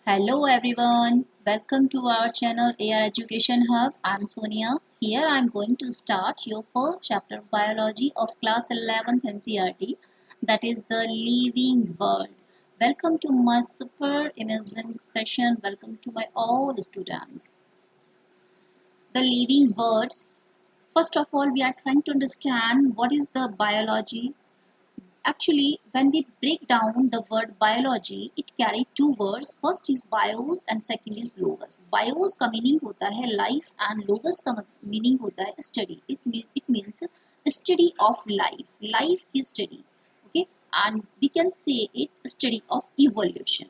Hello everyone, welcome to our channel AR Education Hub. I'm Sonia. Here I'm going to start your first chapter of biology of class 11th NCERT, that is the living world. Welcome to my super amazing session. Welcome to my all students. The living words. First of all, we are trying to understand what is the biology. Actually, when we break down the word biology, it carries two words. First is bios and second is logos. Bios का meaning होता है life and logos का meaning होता है study. It means study of life, life की study. Okay, and we can say it study of evolution.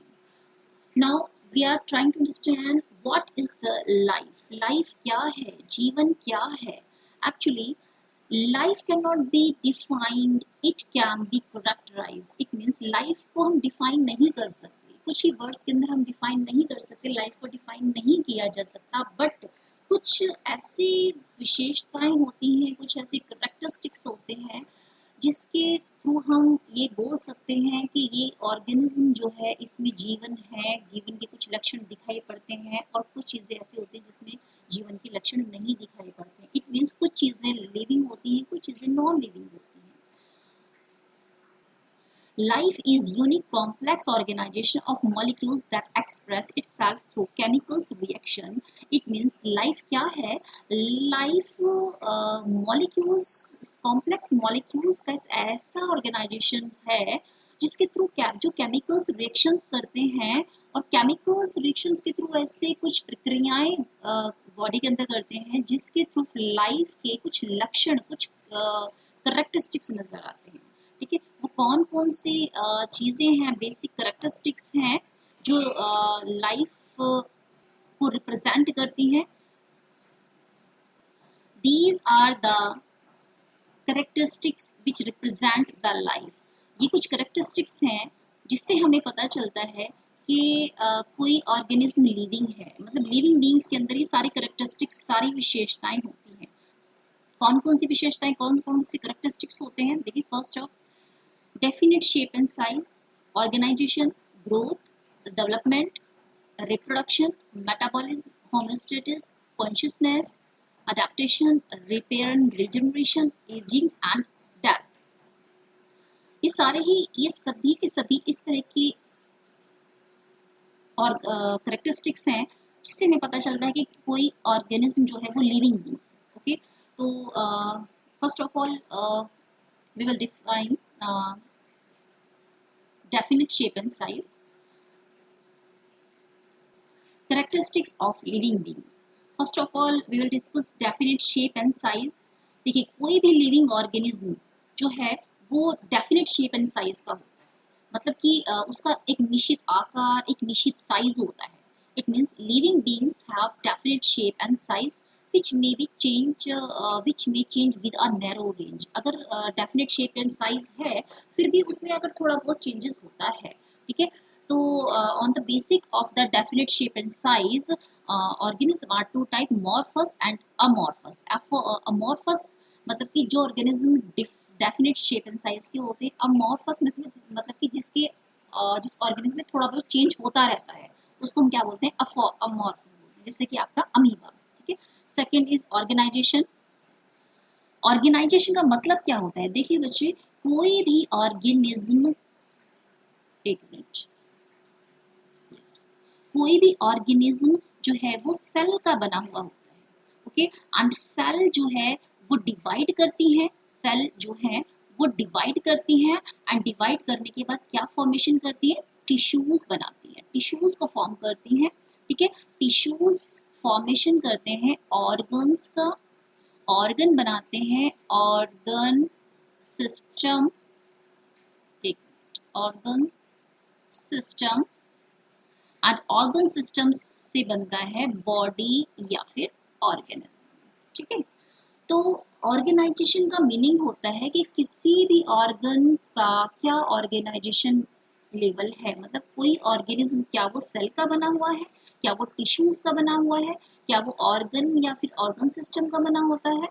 Now we are trying to understand what is the life. Life क्या है? जीवन क्या है? Actually, life cannot be defined, it can be characterized. It means life को हम define नहीं कर सकते, कुछ ही words के अंदर हम define नहीं कर सकते, life को define नहीं किया जा सकता, but कुछ ऐसी विशेषताएं होती हैं, कुछ ऐसे characteristics होते हैं जिसके थ्रू हम ये बोल सकते हैं कि ये ऑर्गेनिज्म जो है इसमें जीवन है, जीवन के कुछ लक्षण दिखाई पड़ते हैं और कुछ चीज़ें ऐसी होती हैं जिसमें जीवन के लक्षण नहीं दिखाई पड़ते हैं. इट मीन्स कुछ चीज़ें लिविंग होती हैं, कुछ चीज़ें नॉन लिविंग होती हैं. Life is unique complex organization of molecules that express itself through chemicals reaction. It means life क्या है? Life molecules, complex molecules का ऐसा organization है जिसके थ्रू जो केमिकल्स रिएक्शंस करते हैं और केमिकल्स रिएक्शंस के थ्रू ऐसे कुछ प्रक्रियाएं बॉडी के अंदर करते हैं जिसके थ्रू लाइफ के कुछ लक्षण, कुछ करेक्टरिस्टिक्स नजर आते हैं. ठीक है, वो कौन कौन सी चीज़ें हैं, बेसिक करेक्टरिस्टिक्स हैं जो लाइफ को रिप्रेजेंट करती हैं. These are the characteristics which represent the life. ये कुछ करेक्टरिस्टिक्स हैं जिससे हमें पता चलता है कि कोई ऑर्गेनिज्म लिविंग है, मतलब लिविंग बीइंग्स के अंदर ये सारी करेक्टरिस्टिक्स, सारी विशेषताएं होती हैं. कौन कौन सी विशेषताएं, कौन कौन सी करेक्टरिस्टिक्स होते हैं? देखिए, first of definite shape and size, organization, growth, development, reproduction, metabolism, homeostasis, consciousness, adaptation, repair and regeneration, aging and death. ये सारे ही, ये सभी के सभी इस तरह की और करेक्टरिस्टिक्स हैं जिससे हमें पता चलता है कि कोई ऑर्गेनिज्म जो है वो लिविंग बीइंग्स. ओके, तो first of all we will define definite shape and size. Characteristics of living beings. First of all, we will discuss definite shape and size. देखिए, कोई भी living organism जो है वो definite shape and size का होता है, मतलब कि उसका एक निश्चित आकार, एक निश्चित साइज होता है. It means living beings have definite shape and size which may change with a narrow range. अगर definite shape and size है, फिर भी उसमें अगर थोड़ा बहुत changes होता है. ठीक है, तो on the basic of the definite shape and size, organism are two type, morphous and amorphous. Amorphous मतलब कि जो organism definite shape and size के होते हैं. amorphous मतलब कि जिस organism में थोड़ा बहुत change होता रहता है उसको हम क्या बोलते हैं? amorphous बोलते हैं, जैसे कि आपका अमीबा. ठीक है. Second is organisation. ऑर्गेनाइजेशन का मतलब क्या होता है? देखिए बच्चे, कोई भी ऑर्गेनिज्म, एक मिनट, कोई भी ऑर्गेनिज्म जो है वो सेल का बना हुआ होता है. ओके, एंड सेल जो है वो डिवाइड करती है, सेल जो है वो डिवाइड करती है एंड डिवाइड करने के बाद क्या फॉर्मेशन करती है? टिश्यूज बनाती है, टिश्यूज को फॉर्म करती है. ठीक है, टिश्यूज फॉर्मेशन करते हैं ऑर्गन्स का, ऑर्गन बनाते हैं, ऑर्गन सिस्टम, एक organ system, and organ system से बनता है बॉडी या फिर ऑर्गेनिज्म. ठीक है, तो ऑर्गेनाइजेशन का मीनिंग होता है कि किसी भी ऑर्गन का क्या ऑर्गेनाइजेशन लेवल है, मतलब कोई ऑर्गेनिज्म क्या वो सेल का बना हुआ है, क्या वो टिश्यूज का बना हुआ है, क्या वो ऑर्गन या फिर ऑर्गन सिस्टम का बना होता है,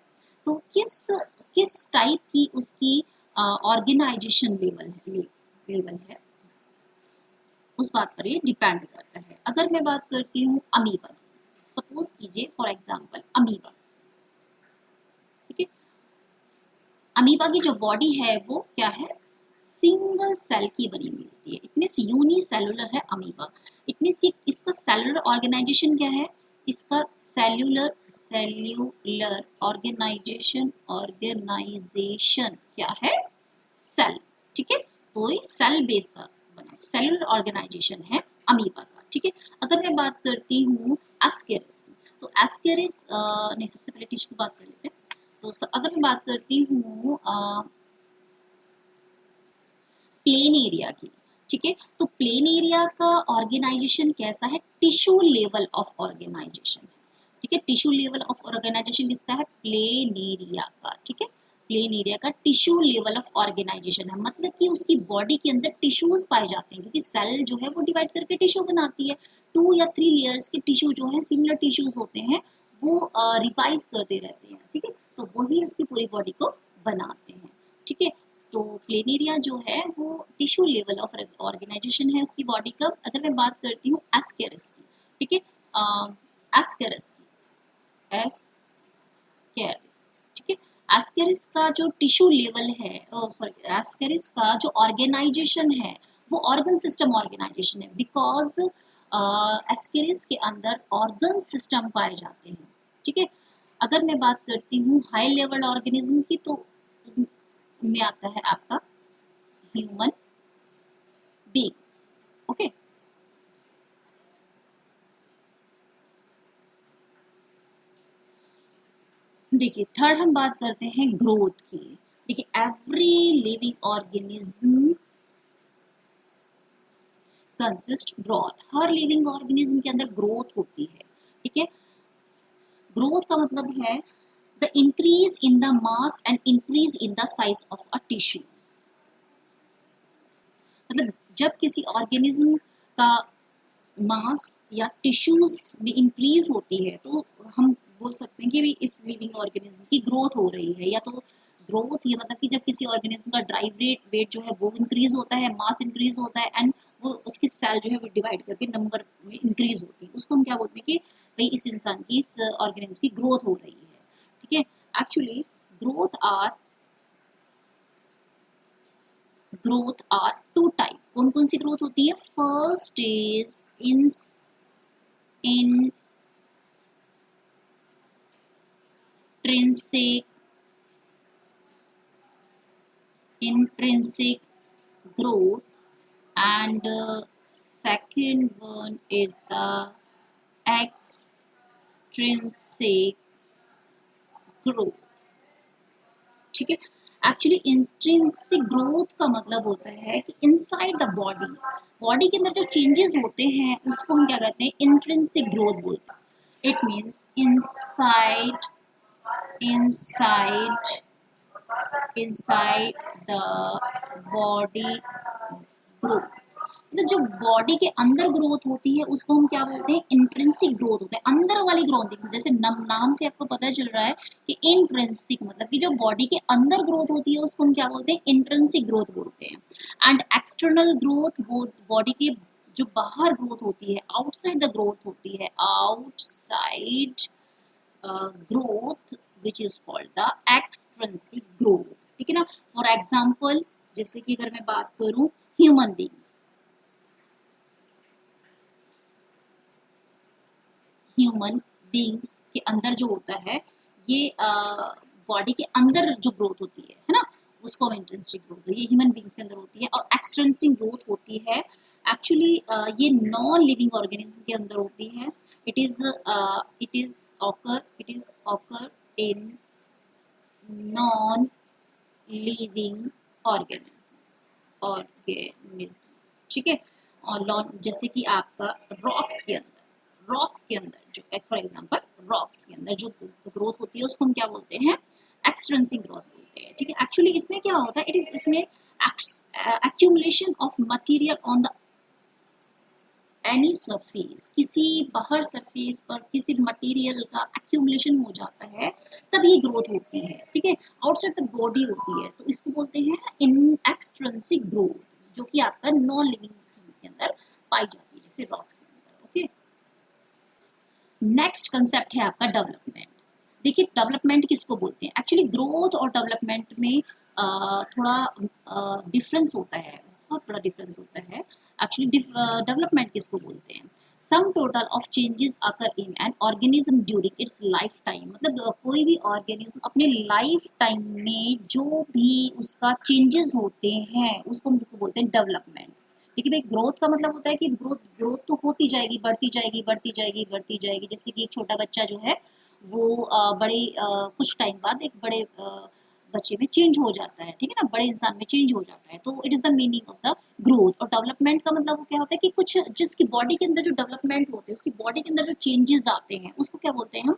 तो किस टाइप की उसकी ऑर्गेनाइजेशन लेवल है, उस बात पर ये डिपेंड करता है. अगर मैं बात करती हूँ अमीबा, सपोज कीजिए फॉर एग्जांपल अमीबा, ठीक है। अमीबा की जो बॉडी है वो क्या है, सिंगल सेल की बनी हुई होती है, इतने यूनिसेलुलर है अमीबा। इतनी सी इसका सेलुलर ऑर्गेनाइजेशन क्या है, इसका सेल्यूलर ऑर्गेनाइजेशन क्या है, सेल, ठीक है। तो ये सेल बेस का बना सेलुलर ऑर्गेनाइजेशन है अमीबा का, ठीक है। अगर मैं बात करती हूँ एस्केरिस, तो एस्केरिस नहीं, सबसे पहले टिश्यू की बात कर लेते हैं। तो अगर मैं बात करती हूँ प्लेन एरिया की, ठीक है, तो प्लेन एरिया का ऑर्गेनाइजेशन कैसा है, टिश्यू लेवल ऑफ ऑर्गेनाइजेशन है, ठीक है। टिश्यू लेवल ऑफ ऑर्गेनाइजेशन किसका है, प्लेन एरिया का, ठीक है। प्लेन एरिया का टिश्यू लेवल ऑफ ऑर्गेनाइजेशन है, मतलब कि उसकी बॉडी के अंदर टिश्यूज पाए जाते हैं, क्योंकि सेल जो है वो डिवाइड करके टिश्यू बनाती है। 2 या 3 लेयर्स के टिश्यू जो है, सिमिलर टिश्यूज होते हैं, वो रिवाइज करते रहते हैं, ठीक है। तो वही उसकी पूरी बॉडी को बनाते हैं, ठीक है। तो प्लेन एरिया जो है वो टिश्यू लेवल ऑफ ऑर्गेनाइजेशन है उसकी बॉडी का। अगर मैं बात करती हूँ एस्केरिस की, ठीक है, एस्केरिस की, एस्केरिस, ठीक है। एस्केरिस का जो टिश्यू लेवल है, सॉरी, एस्केरिस का जो ऑर्गेनाइजेशन है वो ऑर्गन सिस्टम ऑर्गेनाइजेशन है, बिकॉज एस्केरिस के अंदर ऑर्गन सिस्टम पाए जाते हैं, ठीक है। अगर मैं बात करती हूँ हाई लेवल ऑर्गेनिज्म की, तो में आता है आपका ह्यूमन बींग्स, ओके। देखिए थर्ड हम बात करते हैं ग्रोथ की। देखिए every living organism consist growth, हर लिविंग ऑर्गेनिज्म के अंदर ग्रोथ होती है, ठीक है। ग्रोथ का मतलब है the increase in the mass and increase in the size of a tissue, मतलब जब किसी ऑर्गेनिज्म का मास या टिश्यूज में इंक्रीज होती है तो हम बोल सकते हैं कि भी इस लिविंग ऑर्गेनिज्म की ग्रोथ हो रही है। या तो ग्रोथ ये मतलब कि जब किसी ऑर्गेनिज्म का ड्राइव वेट जो है वो इंक्रीज होता है, मास इंक्रीज होता है, एंड वो उसकी सेल जो है वो डिवाइड करके नंबर में इंक्रीज होती है, उसको हम क्या बोलते हैं कि भाई इस इंसान की, इस ऑर्गेनिज्म की ग्रोथ हो रही है, ठीक है। Actually growth are two type, कौन कौन सी ग्रोथ होती है, first is in intrinsic intrinsic growth, and second one is the extrinsic growth, ठीक है। एक्चुअली इंट्रिंसिक ग्रोथ का मतलब होता है कि इनसाइड द बॉडी, बॉडी के अंदर जो चेंजेस होते हैं उसको हम क्या कहते हैं, इंट्रिंसिक ग्रोथ बोलते हैं। It means inside inside inside the body growth, मतलब जो बॉडी के अंदर ग्रोथ होती है उसको हम क्या बोलते हैं, इंट्रिंसिक ग्रोथ होता है, अंदर वाली ग्रोथ। जैसे नाम से आपको पता चल रहा है कि इंट्रिंसिक मतलब कि जो बॉडी के अंदर ग्रोथ होती है उसको हम क्या बोलते हैं, इंट्रिंसिक ग्रोथ बोलते हैं। एंड एक्सटर्नल ग्रोथ वो बॉडी के जो बाहर ग्रोथ होती है, आउटसाइड द ग्रोथ होती है, outside growth which is called the extrinsic growth, ठीक है ना। फॉर एग्जाम्पल जैसे कि अगर मैं बात करूं ह्यूमन बींग्स, ह्यूमन बींग्स के अंदर जो होता है ये बॉडी के अंदर जो ग्रोथ होती है ना, उसको हम इंट्रिंसिक ग्रोथ, ये ह्यूमन बींग्स के अंदर होती है। और एक्सट्रिंसिक ग्रोथ होती है एक्चुअली ये नॉन लिविंग ऑर्गेनिज्म के अंदर होती है। It is in non living organism, ठीक है। और जैसे कि आपका रॉक्स के अंदर जो फॉर एग्जांपल रॉक्स के अंदर जो ग्रोथ होती है उसको हम क्या बोलते हैं, एक्सट्रिंसिक ग्रोथ बोलते हैं, ठीक है। एक्चुअली इसमें क्या होता है, इसमें accumulation of material on the any surface, किसी बाहर सरफेस पर किसी मटेरियल का एक्यूमुलेशन हो जाता है तब ये ग्रोथ होती है, ठीक है। आउटसाइड द बॉडी होती है तो इसको बोलते हैं इन एक्सट्रिंसिक ग्रोथ, जो कि आपका नॉन लिविंग थिंग्स के अंदर पाई जाती है, जैसे रॉक्स के अंदर, ओके। नेक्स्ट कंसेप्ट है आपका डेवलपमेंट। देखिए डेवलपमेंट किसको बोलते हैं? एक्चुअली ग्रोथ और डेवलपमेंट में थोड़ा डिफरेंस होता है, बहुत बड़ा डिफरेंस होता है। एक्चुअली डेवलपमेंट किसको बोलते हैं? सम total of changes occur in an organism during its life time, मतलब कोई भी ऑर्गेनिज्म अपने लाइफ टाइम में जो भी उसका चेंजेस होते हैं उसको हम बोलते हैं डेवलपमेंट। देखिए भाई ग्रोथ का मतलब होता है कि ग्रोथ ग्रोथ तो होती जाएगी, बढ़ती जाएगी, बढ़ती जाएगी, बढ़ती जाएगी। जैसे कि एक छोटा बच्चा जो है वो बड़े कुछ टाइम बाद एक बड़े बच्चे में चेंज हो जाता है, ठीक है ना, बड़े इंसान में चेंज हो जाता है। तो it is the meaning of the growth. और डेवलपमेंट का मतलब वो क्या होता है कि कुछ जिसकी बॉडी के अंदर जो डेवलपमेंट होते हैं, उसकी बॉडी के अंदर जो चेंजेस आते हैं उसको क्या बोलते हैं हम?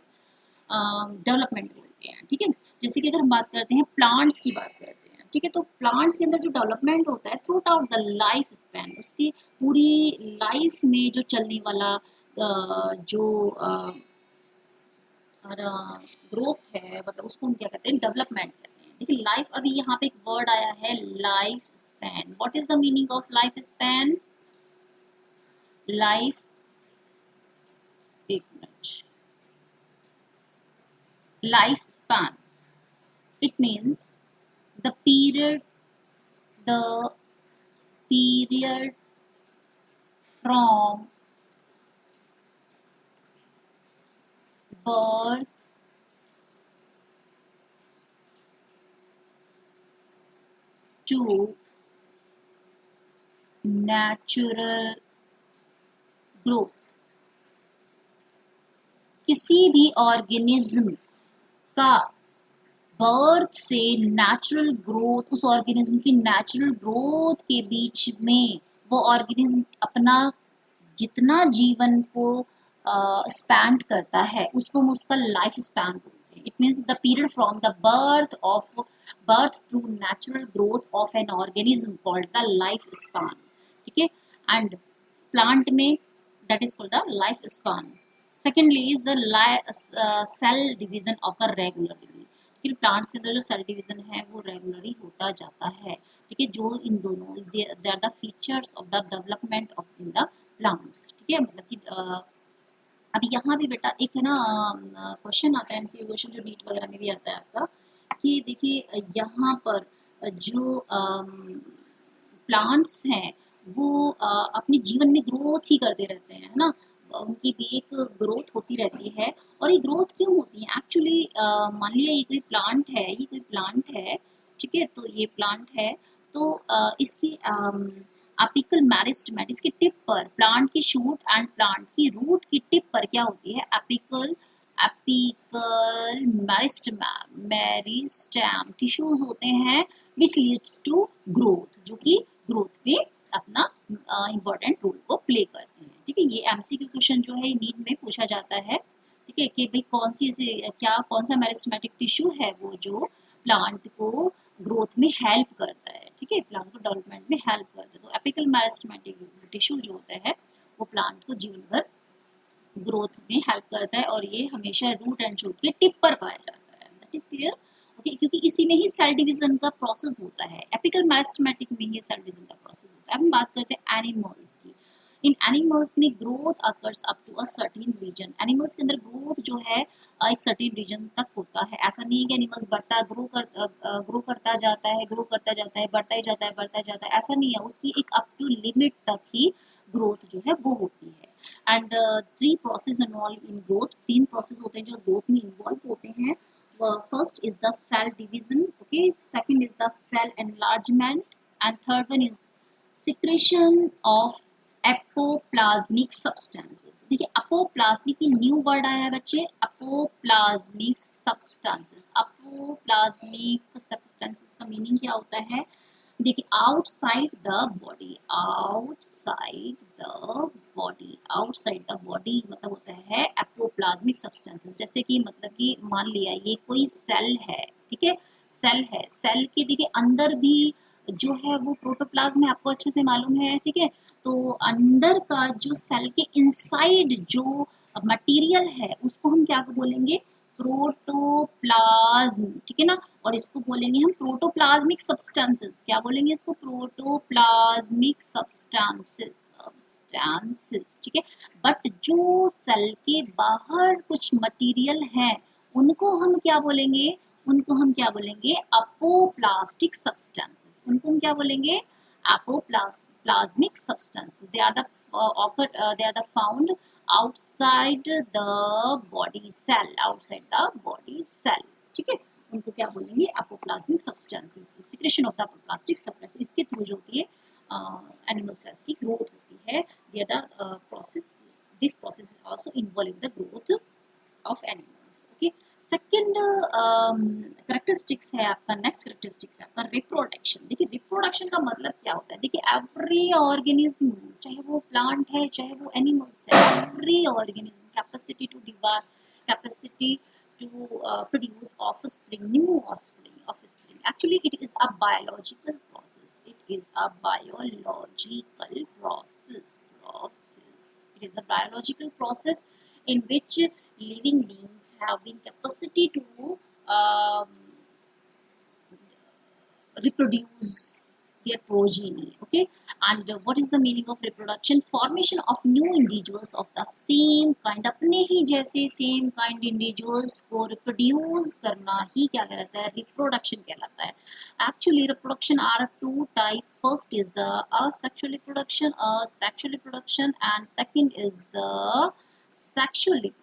डेवलपमेंट बोलते हैं, ठीक है। जैसे कि अगर हम बात करते हैं प्लांट्स की बात करते हैं, ठीक है, तो प्लांट्स के अंदर जो डेवलपमेंट होता है through out the life span, उसकी पूरी लाइफ में जो चलने वाला जो और ग्रोथ है, मतलब उसको हम क्या कहते हैं? डेवलपमेंट कहते हैं। देखिए लाइफ, अभी यहाँ पे एक वर्ड आया है life span. What is the meaning of life span? Life, एक minute, life span, it means the period, the period from birth to natural growth। किसी भी ऑर्गेनिज्म का बर्थ से नेचुरल ग्रोथ, उस ऑर्गेनिज्म की नेचुरल ग्रोथ के बीच में वो ऑर्गेनिज्म अपना जितना जीवन को स्पैन करता है उसको हम उसका लाइफ स्पैन बोलते हैं। It means the period from the birth to natural growth of an organism called the life span, ठीक है। एंड प्लांट में that is called the life span. Secondly is the cell division occur regularly. फिर plants के अंदर जो cell division है वो regularly होता जाता है, ठीक है। जो इन दोनों they are the features of the development of in the plants, ठीक है। मतलब कि अब यहाँ भी बेटा एक है ना क्वेश्चन आता है, एमसीक्यू क्वेश्चन जो नीट वगैरह में भी आता है आपका, कि देखिए यहाँ पर जो प्लांट्स हैं वो अपने जीवन में ग्रोथ ही करते रहते हैं, है ना, उनकी भी एक ग्रोथ होती रहती है। और ये ग्रोथ क्यों होती है? एक्चुअली मान लिया ये कोई प्लांट है, ये कोई प्लांट है, ठीक है, तो ये प्लांट है, तो इसकी अपिकल मेरिस्टेम, इसकी टिप पर, प्लांट की शूट एंड प्लांट की रूट की टिप पर क्या होती है? अपिकल अपिकल मेरिस्टेम टिश्यूज होते हैं विच लीड्स टू ग्रोथ, जो कि ग्रोथ में अपना इंपॉर्टेंट रोल को प्ले करते हैं, ठीक है। ये एमसीक्यू क्वेश्चन जो है नीट में पूछा जाता है, ठीक है, कि भाई कौन सी ऐसे क्या कौन सा मेरिस्टेमेटिक टिश्यू है वो जो प्लांट को ग्रोथ में हेल्प करता है, ठीक है, प्लांट को डेवलपमेंट में हेल्प करता है। तो एपिकल मेरिस्टेमेटिक टिश्यू जो होता है वो प्लांट को जीवन भर ग्रोथ में हेल्प करता है, और ये हमेशा रूट एंड शूट के टिप पर पाया जाता है। That is clear, okay. क्योंकि इसी में ही सेल डिवीजन का प्रोसेस होता है, एपिकल मेरिस्टेमेटिक में ही सेल डिवीजन का प्रोसेस होता है। अब हम बात करते हैं एनिमल्स की। इन एनिमल्स में growth occurs up to a certain region. Animals के अंदर ग्रोथ जो है एक सर्टेन रीजन तक होता है। ऐसा नहीं है कि एनिमल्स ग्रो करता जाता है, ग्रो करता जाता है, बढ़ता ही जाता है, बढ़ता जाता है, ऐसा नहीं है। उसकी एक अप टू लिमिट तक ही ग्रोथ जो है वो होती है। And three process involve in growth, तीन प्रोसेस होते हैं जो ग्रोथ में इन्वॉल्व होते हैं। First is the cell division, okay, second is the cell enlargement, and third one is secretion of apoplasmic substances. देखिए अपोप्लाज्मिक की न्यू वर्ड आया है बच्चे, अपोप्लाज्मिक सब्सटेंसेस। अपोप्लाज्मिक सब्सटेंसेस का मीनिंग क्या होता है? देखिए outside the body, outside the body, outside the body मतलब होता है एपोप्लाज्मिक सब्सटेंसेस। जैसे कि मतलब कि मान लिया ये कोई सेल है, ठीक है, सेल है, सेल के देखिए अंदर भी जो है वो प्रोटोप्लाज्म है, आपको अच्छे से मालूम है, ठीक है। तो अंदर का जो सेल के इनसाइड जो मटेरियल है उसको हम क्या बोलेंगे? प्रोटोप्लाज्म, ठीक है ना। और इसको बोलेंगे हम प्रोटोप्लाज्मिक सब्सटेंसेस। क्या बोलेंगे इसको? प्रोटोप्लाज्मिक सब्सटेंसेस, सब्सटेंसेस, ठीक है। बट जो सेल के बाहर कुछ मटेरियल है उनको हम क्या बोलेंगे, उनको हम क्या बोलेंगे, अपोप्लास्टिक सब्सटेंसेस, उनको हम क्या बोलेंगे, apoplasmic substances. They are the they are the found outside the body cell, outside the body cell, ठीक है। उनको क्या बोलेंगे, apoplasmic substances. Secretion of the apoplastic substance, इसके थ्रू जो होती है एनिमल सेल्स की ग्रोथ होती है। They are the process, this process is also involve in the growth of animals, okay. Second characteristics है आपका, नेक्स्ट करेक्टरिस्टिक्स है आपका रिप्रोडक्शन। देखिए रिप्रोडक्शन का मतलब क्या होता है, देखिए एवरी ऑर्गेनिज्म, चाहे वो प्लांट है चाहे वो एनिमल्स है, every organism capacity to divide, capacity to produce offspring, new offspring. Actually, it is a biological process. It is a biological process. It is a biological process in which living beings have been capacity to um, reproduce their progeny, okay. And what is the meaning of reproduction? Formation of new individuals of the same kind, अपने ही जैसे same kind individuals को reproduce करना ही क्या कहलाता है, reproduction कहलाता है। Actually reproduction are two type, first is the asexual reproduction, and second is the sexual reproduction,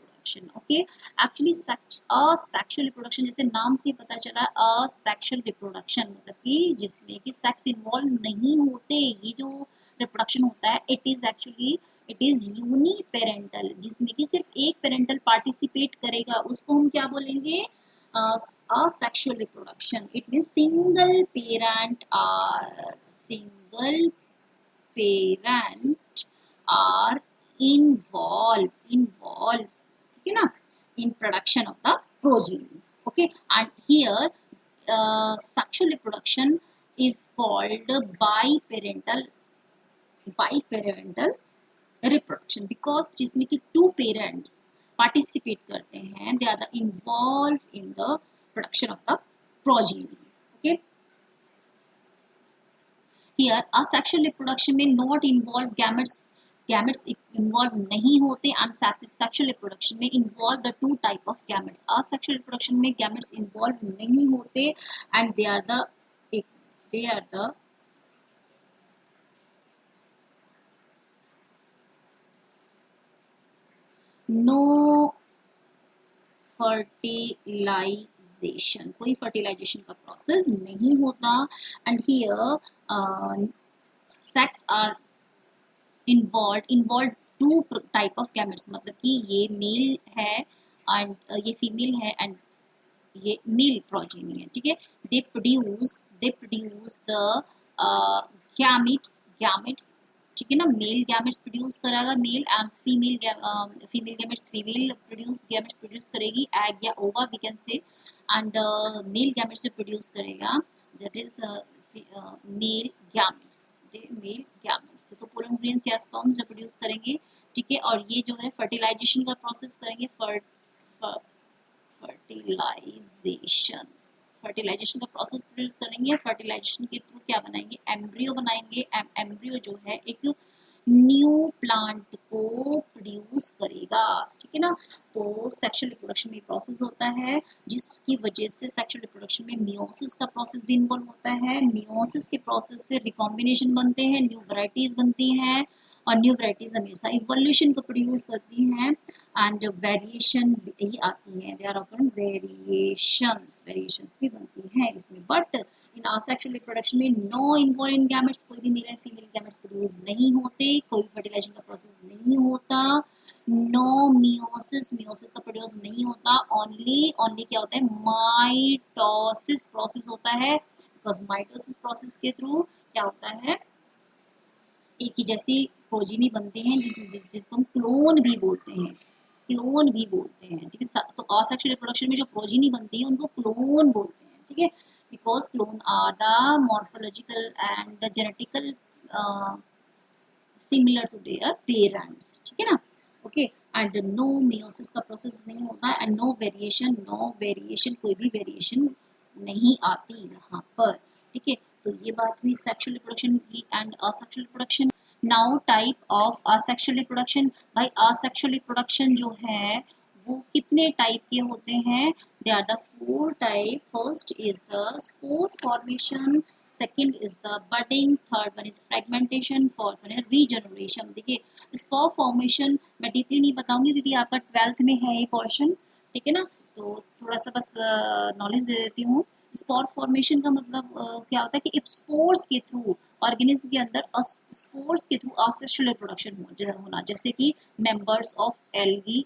okay. Actually asexual reproduction, जैसे नाम से पता चला, asexual रिप्रोडक्शन मतलब कि जिसमें कि सेक्स इन्वॉल्व नहीं होते, ये जो रिप्रोडक्शन होता है it is actually, it is uniparental, जिसमें कि सिर्फ एक पेरेंटल पार्टिसिपेट करेगा, उसको हम क्या बोलेंगे, asexual reproduction. It means single parent are involved, ठीक है ना, in production of the progeny, okay। And here sexual reproduction is called biparental reproduction, because जिसमें कि two parents participate करते हैं, they are the involved in the production of the progeny, okay। Here asexual reproduction में not involve gametes involved नहीं होते, and sexual reproduction में involve the two type of gametes। asexual reproduction में gametes involved नहीं होते, and they are the no fertilization, कोई fertilization का process नहीं होता। and here sex are involved two type of gametes, मतलब कि ये मेल है एंड ये फीमेल है एंड ये मेल प्रोजेनी है, ठीक है। दे प्रोड्यूस द गैमेट्स, ठीक है ना। मेल गैमेट्स प्रोड्यूस करेगा male, and female gametes female produce करेगी, एग या ova we can say, and male gametes से प्रोड्यूस करेगा, दैट इज मेल गैमेट्स, तो पोलन ग्रेन्स या स्पर्म्स प्रोड्यूस करेंगे, ठीक है। और ये जो है फर्टिलाइजेशन का प्रोसेस करेंगे, फर्टिलाइजेशन का प्रोसेस प्रोड्यूस करेंगे। फर्टिलाइजेशन के थ्रू क्या बनाएंगे, एम्ब्रियो बनाएंगे। एम्ब्रियो जो है एक न्यू प्लांट को प्रोड्यूस करेगा, ठीक है ना। तो सेक्सुअल रिप्रोडक्शन में प्रोसेस होता है, जिसकी वजह से सेक्सुअल रिप्रोडक्शन में मियोसिस का प्रोसेस भी इन्वॉल्व होता है। मियोसिस के प्रोसेस से रिकॉम्बिनेशन बनते हैं, न्यू वैरायटीज बनती हैं, और न्यू वैरायटीज हमेशा इवोल्यूशन को प्रोड्यूस करती हैं, एंड वेरिएशन भी आती हैं, दे आर ऑफन वेरिएशंस भी बनती हैं इसमें। बट इन asexual रिप्रोडक्शन में नो इन्वॉल्व इन गैमेट्स, कोई भी mail and female gametes produce नहीं होते, कोई फर्टिलाइजेशन का प्रोसेस नहीं होता, नो मियोसिस का प्रोड्यूस नहीं होता, ओनली क्या होता है, माइटोसिस प्रोसेस होता है, बिकॉज माइटोसिस प्रोसेस के थ्रू क्या होता है, एक ही जैसी प्रोजेनी बनते हैं, जिसको हम क्लोन भी बोलते हैं, ठीक है। तो asexual रिप्रोडक्शन में जो प्रोजेनी बनती है उनको क्लोन बोलते हैं, ठीक है, because clone are the morphological and genetical similar to their parents, ठीक है ना, ओके। एंड नो मियोसिस का प्रोसेस नहीं होता, एंड नो वेरिएशन, कोई भी वेरिएशन नहीं आती यहाँ पर, ठीक है। तो ये बात हुई सेक्सुअल रिप्रोडक्शन की and asexual reproduction. Now type of asexual reproduction. भाई असेक्सुअल रिप्रोडक्शन जो है वो कितने टाइप के होते हैं? They are the four type. First is the spore formation, second is the budding, third one is fragmentation, fourth one is regeneration. देखिए spore formation मैं डीपली नहीं बताऊंगी क्योंकि आपका 12th में है ये पोर्शन, ठीक है ना, तो थोड़ा सा बस नॉलेज दे देती हूँ। स्पोर फॉर्मेशन का मतलब क्या होता है कि स्पोर्स के थ्रू ऑर्गेनिज्म के अंदर स्पोर्स के थ्रू असेक्सुअल रिप्रोडक्शन होना, जैसे कि members of algae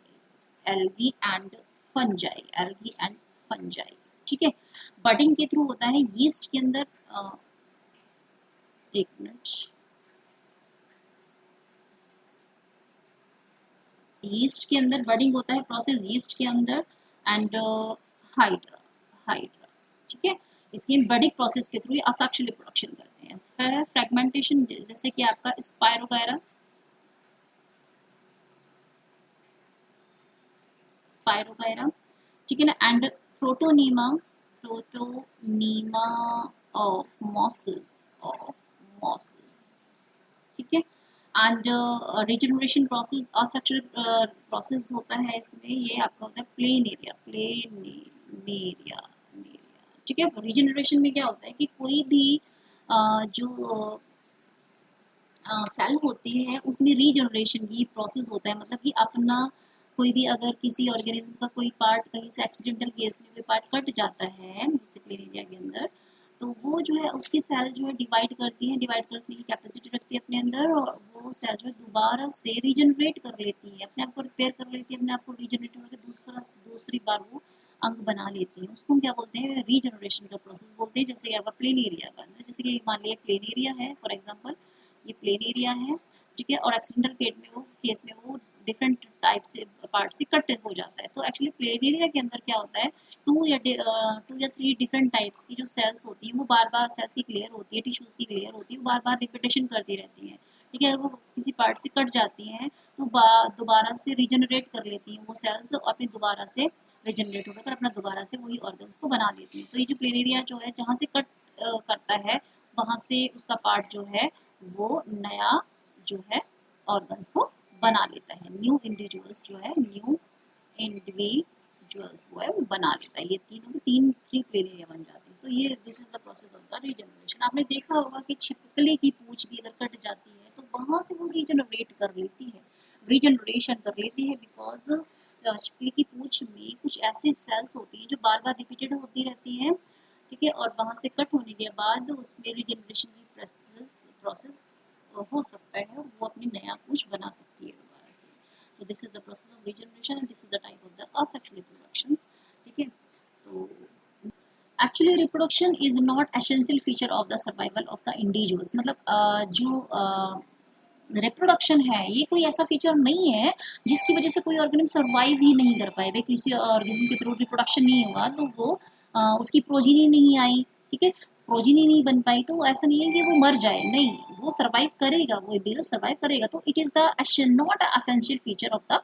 algae and fungi, algae and fungi, ठीक है। बडिंग के थ्रू होता है यीस्ट के अंदर, एक मिनट, यीस्ट के अंदर बडिंग होता है प्रोसेस यीस्ट के अंदर, एंड हाइड्रा, हाइड्रा, ठीक है। इसकी बडिंग प्रोसेस के थ्रू ये असेक्सुअल रिप्रोडक्शन करते हैं। फिर है फ्रेगमेंटेशन, जैसे कि आपका स्पायरोगायरा, स्पायरोगायरा, ठीक है ना, and protonema, protonema of mosses, of mosses, ठीक है। And regeneration process asexual process होता है इसमें, ये आपका होता है प्लेन एरिया, प्लेन एरिया, ठीक है। रिजनरेशन में क्या होता है कि कोई भी जो सेल होती है उसमें रीजनरेशन की प्रोसेस होता है, मतलब कि अपना कोई भी अगर किसी ऑर्गेनिज्म का कोई पार्ट कहीं से एक्सीडेंटल केस में कोई पार्ट कट जाता है जैसे प्लेन एरिया के अंदर, तो वो जो है उसकी सेल जो है डिवाइड करती है, डिवाइड करने की कैपेसिटी रखती है अपने अंदर, और वो सेल जो है दोबारा से रीजनरेट कर लेती है, अपने आप को रिपेयर कर लेती है, अपने आप को रीजनरेट करके दूसरी बार वो अंग बना लेती है। उसको हम क्या बोलते हैं? रीजनरेशन का प्रोसेस बोलते हैं। जैसे आपका प्लेन एरिया का अंदर, जैसे कि मान लिया प्लेन एरिया है फॉर एग्जाम्पल, ये प्लेन एरिया है, ठीक है, और एक्सीडेंटल केस में वो डिफरेंट टाइप से पार्ट से कट हो जाता है। तो एक्चुअली प्लेन एरिया के अंदर क्या होता है, टू या थ्री डिफरेंट टाइप्स की जो सेल्स होती हैं वो बार बार सेल्स की क्लियर होती है, टिश्यूज की क्लियर होती है, वो बार बार रिपीटेशन करती रहती हैं, ठीक है। अगर वो किसी पार्ट से कट जाती हैं तो दोबारा से रिजनरेट कर लेती हैं वो सेल्स, अपनी दोबारा से रिजनरेट होकर अपना दोबारा से वही ऑर्गन्स को बना लेती हैं। तो ये जो प्लेन एरिया जो है जहाँ से कट करता है वहाँ से उसका पार्ट जो है वो नया जो है ऑर्गन्स को बना लेता है, न्यू इंडिविजुअल्स जो है, न्यू इंडिविजुअल्स वो है वो बना लेता है। ये थ्री प्लेन एरिया बन जाती है। तो ये this is the process of the regeneration. आपने देखा होगा कि छिपकली की पूंछ भी अगर कट जाती है तो वहां से वो रीजनरेट कर लेती है, रीजनरेशन कर लेती है, बिकॉज छिपकली की पूंछ में कुछ ऐसे सेल्स होती हैं जो बार बार रिपीटेड होती रहती हैं, ठीक है, और वहां से कट होने के बाद उसमें रिजनरेशन की प्रोसेस हो सकता है, वो अपनी नया पूंछ बना सकती है दोबारा से। तो this is the process of regeneration and this is the type of the asexual reproductions, ठीक है। तो actually reproduction is not essential feature of the survival of the individuals, मतलब जो रिप्रोडक्शन है ये कोई ऐसा फीचर नहीं है जिसकी वजह से कोई ऑर्गेनिज्म सर्वाइव ही नहीं कर पाए। भाई किसी ऑर्गेनिज्म के थ्रू रिप्रोडक्शन नहीं हुआ तो वो उसकी प्रोजीनी नहीं आई, ठीक है, प्रोजीनी नहीं बन पाई, तो ऐसा नहीं है कि वो मर जाए, नहीं, वो सर्वाइव करेगा, वो इंडिविजुअल सर्वाइव करेगा। तो it is the not essential feature of the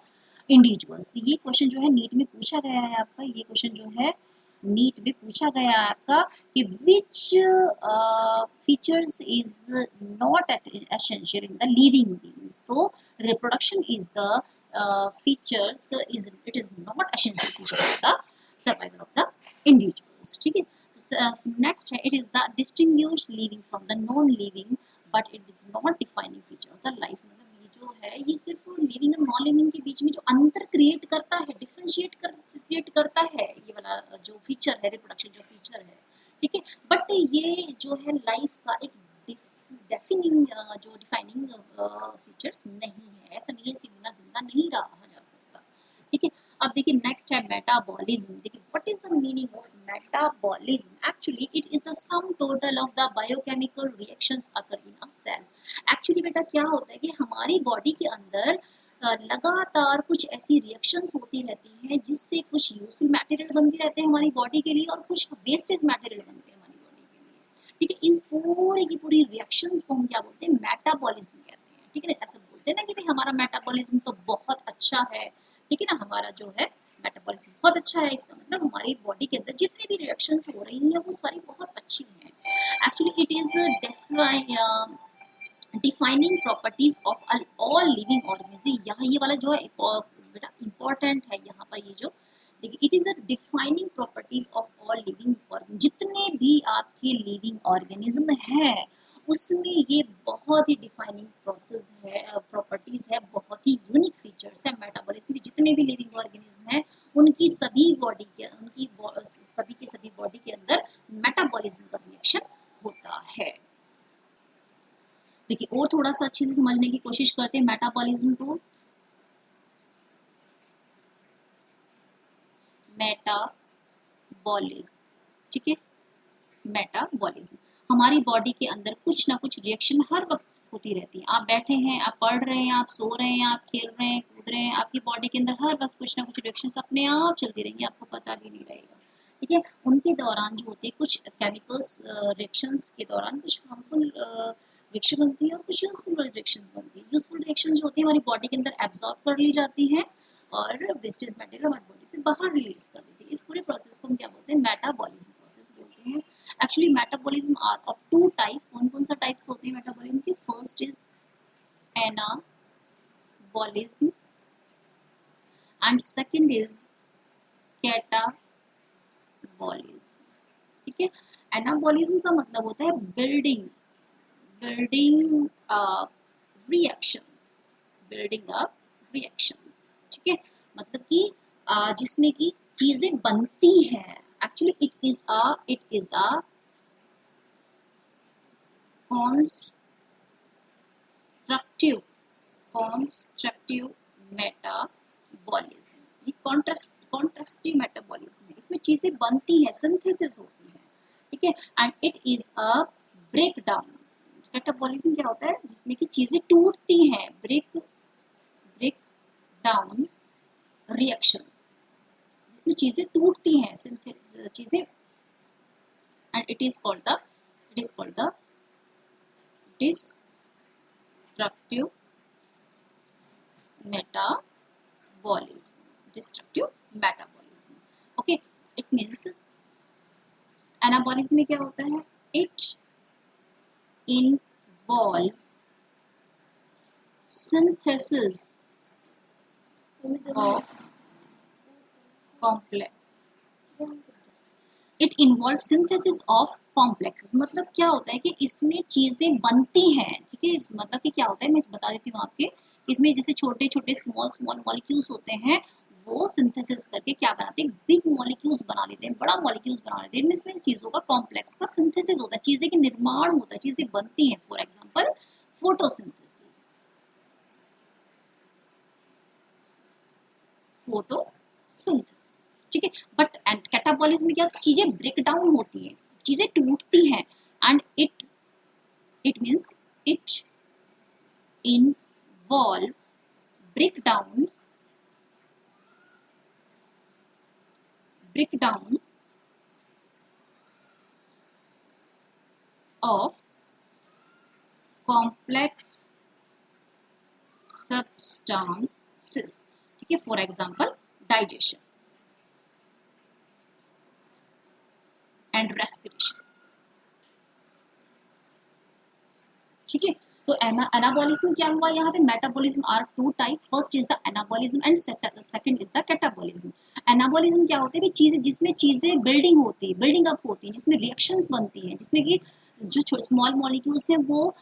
individuals. ये क्वेश्चन जो है नीट में पूछा गया है आपका, ये क्वेश्चन जो है नीट में पूछा गया है आपका कि which features is not essential in the living beings. तो reproduction is the features is it is not essential feature of the survival of the individuals, ठीक है। नेक्स्ट है, it is the distinguish living from the non living but it is not defining feature of the life. मतलब ये जो है ये सिर्फ living और नॉन लिविंग के बीच में जो अंतर क्रिएट करता है, क्रिएट करता है, ये वाला जो फीचर है, रिप्रोडक्शन जो फीचर है, ठीक है, बट ये जो है लाइफ का एक डेफिनिंग जो डिफाइनिंग फीचर्स नहीं है। ऐसा नहीं है इसके बिना जिंदा नहीं रहा जा सकता, ठीक है। अब देखिए नेक्स्ट है मेटाबॉलिज्म। देखिए what is the meaning of metabolism? Actually it is the sum total of the biochemical reactions occur in a cell. Actually बेटा क्या होता है कि हमारी बॉडी के अंदर लगातार कुछ ऐसी रिएक्शंस होती रहती हैं जिससे कुछ यूजफुल मटेरियल बनते रहते हैं हमारी बॉडी के लिए और कुछ वेस्टेज मटेरियल बनते हैं हमारी बॉडी के लिए, ठीक है। इस पूरी की पूरी रिएक्शंस को हम क्या बोलते हैं? मेटाबॉलिज्म कहते हैं, ठीक है ना। ऐसा बोलते हैं ना कि भाई हमारा मेटाबॉलिज्म तो बहुत अच्छा है, ठीक है ना, हमारा जो है मेटाबॉलिज्म बहुत अच्छा है, इसका मतलब हमारी बॉडी के अंदर जितनी भी रिएक्शंस हो रही हैं वो सारी बहुत अच्छी हैं। Actually it is defining properties of all living organism, यहाँ ये वाला जो है बेटा इंपॉर्टेंट है यहाँ पर, ये जो देखिए it is a defining properties of all living organism, जितने भी आपके लिविंग ऑर्गेनिज्म है उसमें ये बहुत ही डिफाइनिंग प्रोसेस है, प्रॉपर्टीज है, बहुत ही यूनिक फीचर्स है मेटाबॉलिज्म के। जितने भी लिविंग ऑर्गेनिज्म हैं उनकी सभी बॉडी के सभी के सभी बॉडी के अंदर मेटाबॉलिज्म का रिएक्शन होता है। देखिए और थोड़ा सा अच्छे से समझने की कोशिश करते हैं मेटाबॉलिज्म को। मेटाबॉलिज्म, ठीक है, मेटाबॉलिज्म हमारी बॉडी के अंदर कुछ ना कुछ रिएक्शन हर वक्त होती रहती है। आप बैठे हैं, आप पढ़ रहे हैं, आप सो रहे हैं, आप खेल रहे हैं, कूद रहे हैं, आपकी बॉडी के अंदर हर वक्त कुछ ना कुछ रिएक्शन अपने आप चलती रहेंगी, आपको पता भी नहीं रहेगा, ठीक है। उनके दौरान जो होते हैं कुछ केमिकल्स रिएक्शंस के दौरान कुछ हार्मफुल रिएक्शन बनती है और कुछ यूजफुल रिएक्शन बनती है। यूजफुल रिएक्शन जो होती है हमारी बॉडी के अंदर एब्जॉर्ब कर ली जाती है और वेस्टेज मटेरियल हमारी बॉडी से बाहर रिलीज कर देती है। इस पूरे प्रोसेस को हम क्या बोलते हैं, मेटाबॉलिज्म प्रोसेस बोलते हैं। Actually metabolism are of two type. कौन कौन सा टाइप्स होते हैं मेटाबॉलिज्म के? First is anabolism and second is catabolism, ठीक है। एनाबॉलिज्म का मतलब होता है building reactions, building up reactions, ठीक है। मतलब कि जिसमें कि चीजें बनती हैं। Actually it is a constructive metabolism. ये कॉन्ट्रास्टिव मेटाबॉलिज्म है, इसमें चीजें बनती हैं, सिंथेसिस होती है, ठीक है। And it is a break down. Metabolism क्या होता है? जिसमें कि चीजें टूटती हैं, ब्रेक डाउन रिएक्शन, जिसमें चीजें टूटती हैं, चीजें, and it is called the destructive metabolism. Okay, it means anabolism में क्या होता है? It involve synthesis of complex, it involve synthesis of complexes. मतलब क्या होता है कि इसमें चीजें बनती हैं, ठीक है। मतलब कि क्या होता है मैं बता देती हूँ आपके, इसमें जैसे छोटे छोटे स्मॉल मॉलिक्यूल्स होते हैं, वो सिंथेसिस करके क्या बनाते हैं? बिग मॉलिक्यूल्स बना लेते हैं, बड़ा मॉलिक्यूल्स बना लेते हैं। इसमें चीजों का कॉम्प्लेक्स का सिंथेसिस होता है, चीजें के निर्माण होता है, चीजें बनती हैं। फॉर एग्जाम्पल फोटोसिंथेसिस, ठीक है। बट एंड कैटाबॉलिज्म में क्या, चीजें ब्रेक डाउन होती हैं, चीजें टूटती हैं, and it means it involve break down of complex substances, ठीक है। For example digestion and respiration, ठीक है। तो एनाबॉलिज्म क्या हुआ यहाँ पे? Metabolism are two type. First is the anabolism and second is the catabolism. Anabolism क्या होते हैं? चीजें जिसमें चीजें बिल्डिंग होती है, बिल्डिंग अप होती है, जिसमें रिएक्शंस बनती हैं, जिसमें कि जो स्मॉल मॉलिक्यूल्स हैं वो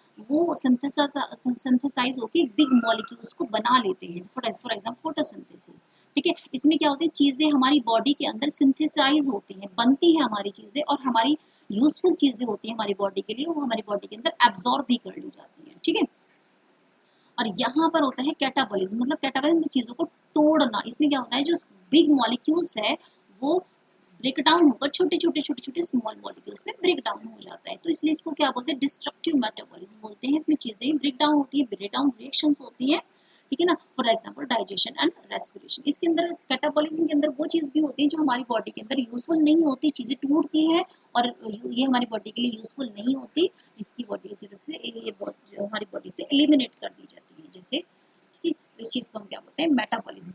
सिंथेसाइज होकर बिग मॉलिक्यूल्स को बना लेते हैं। फॉर एग्जाम्पल फोटोसिंथेसिस, ठीक है। इसमें क्या होता है? चीजें हमारी बॉडी के अंदर सिंथेसाइज होती हैं, बनती है हमारी चीजें, और हमारी यूजफुल चीजें होती हैं हमारी बॉडी के लिए, वो हमारी बॉडी के अंदर एब्जॉर्ब भी कर ली जाती है, ठीक है। और यहाँ पर होता है कैटाबॉलिज्म। मतलब कैटाबॉलिज्म में चीजों को तोड़ना। इसमें क्या होता है? जो बिग मॉलिक्यूल्स है वो ब्रेक डाउन होकर छोटे स्मॉल मॉलिक्यूल्स में ब्रेक डाउन हो जाता है। तो इसलिए इसको क्या बोलते हैं? डिस्ट्रक्टिव मेटाबॉलिज्म बोलते हैं। इसमें चीजें ब्रेक डाउन होती है, ब्रेक डाउन रिएक्शंस होती हैं, ठीक है ना। For example digestion and respiration. इसके अंदर कैटाबॉलिज्म के अंदर वो चीज भी होती है जो हमारी बॉडी के अंदर यूजफुल नहीं होती, चीजें टूटती हैं और ये हमारी बॉडी के लिए यूजफुल नहीं होती, जिसकी बॉडी की वजह से ये हमारी बॉडी से एलिमिनेट कर दी जाती है, जैसे, ठीक है। इस चीज को हम क्या बोलते हैं? मेटाबॉलिज्म।